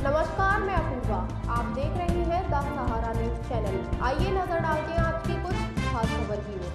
नमस्कार, मैं अपूर्वा। आप देख रहे हैं द सहारा न्यूज चैनल। आइए नजर डालते हैं आज की कुछ खास खबर की ओर।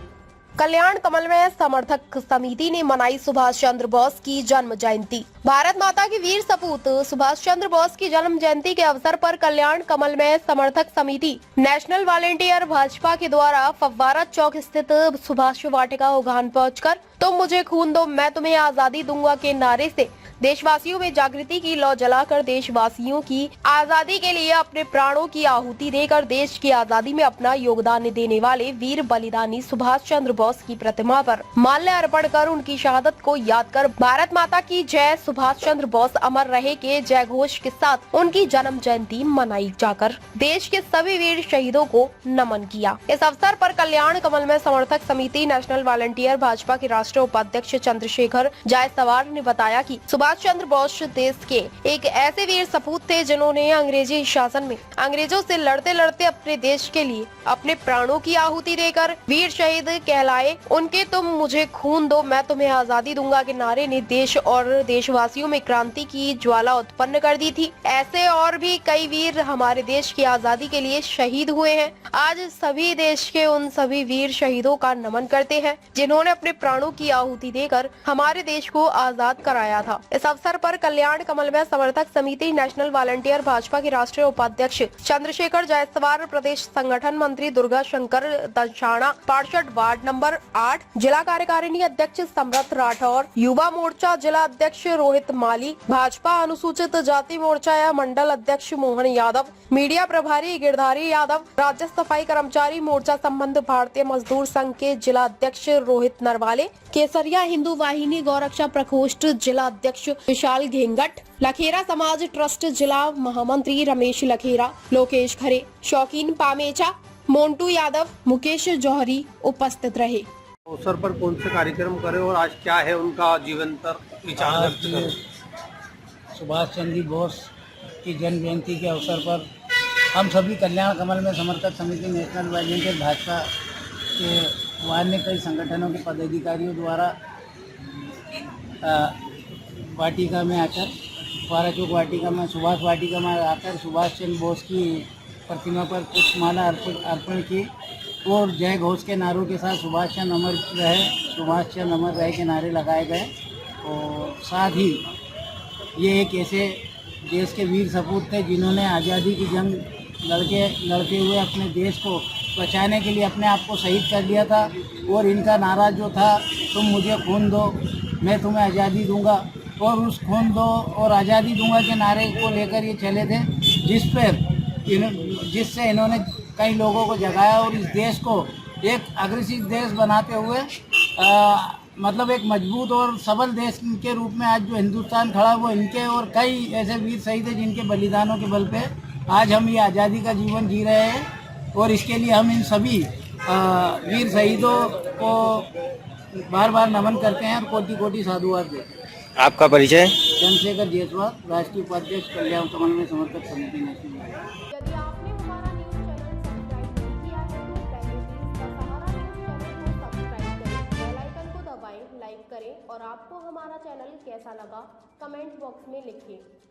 कल्याण कमल में समर्थक समिति ने मनाई सुभाष चंद्र बोस की जन्म जयंती। भारत माता की वीर सपूत सुभाष चंद्र बोस की जन्म जयंती के अवसर पर कल्याण कमल में समर्थक समिति नेशनल वॉलेंटियर भाजपा के द्वारा फव्वारा चौक स्थित सुभाष वाटिका उद्यान पहुंचकर तुम मुझे खून दो मैं तुम्हें आजादी दूंगा के नारे से देशवासियों में जागृति की लौ जलाकर देशवासियों की आजादी के लिए अपने प्राणों की आहुति देकर देश की आजादी में अपना योगदान देने वाले वीर बलिदानी सुभाष चंद्र बोस की प्रतिमा पर माल्य अर्पण कर उनकी शहादत को याद कर भारत माता की जय सुभाष चंद्र बोस अमर रहे के जय घोष के साथ उनकी जन्म जयंती मनाई जाकर देश के सभी वीर शहीदों को नमन किया। इस अवसर पर कल्याण कमल में समर्थक समिति नेशनल वॉलंटियर भाजपा के राष्ट्रीय उपाध्यक्ष चंद्रशेखर जायसवाल ने बताया कि सुभाष चंद्र बोस देश के एक ऐसे वीर सपूत थे जिन्होंने अंग्रेजी शासन में अंग्रेजों से लड़ते लड़ते अपने देश के लिए अपने प्राणों की आहुति देकर वीर शहीद कहलाए। उनके तुम मुझे खून दो मैं तुम्हें आजादी दूंगा के नारे ने देश और देशवासियों में क्रांति की ज्वाला उत्पन्न कर दी थी। ऐसे और भी कई वीर हमारे देश की आजादी के लिए शहीद हुए हैं। आज सभी देश के उन सभी वीर शहीदों का नमन करते हैं जिन्होंने अपने प्राणों की आहुति देकर हमारे देश को आजाद कराया था। इस अवसर पर कल्याण कमल में समर्थक समिति नेशनल वॉलंटियर भाजपा के राष्ट्रीय उपाध्यक्ष चंद्रशेखर जायसवाल, प्रदेश संगठन मंत्री दुर्गा शंकर दशाणा, पार्षद वार्ड नंबर 8, जिला कार्यकारिणी अध्यक्ष समरथ राठौर, युवा मोर्चा जिला अध्यक्ष रोहित माली, भाजपा अनुसूचित जाति मोर्चा मंडल अध्यक्ष मोहन यादव, मीडिया प्रभारी गिरधारी यादव, राज्य सफाई कर्मचारी मोर्चा संबंध भारतीय मजदूर संघ के जिला अध्यक्ष रोहित नरवाले, केसरिया हिंदू वाहिनी गौरक्षा प्रकोष्ठ जिला अध्यक्ष विशाल घेंगट, लखेरा समाज ट्रस्ट जिला महामंत्री रमेश लखेरा, लोकेश खरे, शौकीन पामेचा, मोन्टू यादव, मुकेश जौहरी उपस्थित रहे। अवसर पर कौन से कार्यक्रम करे और आज क्या है उनका जीवंतर विचार व्यक्त करें? सुभाष चंद्र बोस की जन्म जयंती के अवसर पर हम सभी कल्याण कमल में समर्थक समिति नेशनल वॉलंटियर भाजपा के अन्य कई संगठनों के पदाधिकारियों द्वारा वाटिका में आकर फव्वारा चौक वाटिका में सुभाष वाटिका में आकर सुभाष चंद्र बोस की प्रतिमा पर पुष्पमाला अर्पण की और जय घोष के नारों के साथ सुभाष चंद्र अमर रहे के नारे लगाए गए। और साथ ही ये एक ऐसे देश के वीर सपूत थे जिन्होंने आज़ादी की जंग लड़ते हुए अपने देश को बचाने के लिए अपने आप को शहीद कर दिया था। और इनका नारा जो था तुम मुझे खून दो मैं तुम्हें आज़ादी दूंगा, और उस खून दो और आज़ादी दूंगा के नारे को लेकर ये चले थे, जिससे इन्होंने कई लोगों को जगाया और इस देश को एक अग्रसित देश बनाते हुए मतलब एक मजबूत और सबल देश के रूप में आज जो हिंदुस्तान खड़ा वो इनके और कई ऐसे वीर शहीद हैं जिनके बलिदानों के बल पे आज हम ये आज़ादी का जीवन जी रहे हैं। और इसके लिए हम इन सभी वीर शहीदों को बार बार नमन करते हैं और कोटि कोटि साधुवाद देते हैं। आपका परिचय? चंद्रशेखर जायसवाल, राष्ट्रीय उपाध्यक्ष कल्याण कमल में समर्थक समिति नेशनल। यदि आपने हमारा न्यूज चैनल सब्सक्राइब नहीं किया है तो पहले please the Sahara news channel को सब्सक्राइब करें, बेल आइकन को दबाएं, लाइक करें और आपको हमारा चैनल कैसा लगा कमेंट बॉक्स में लिखें।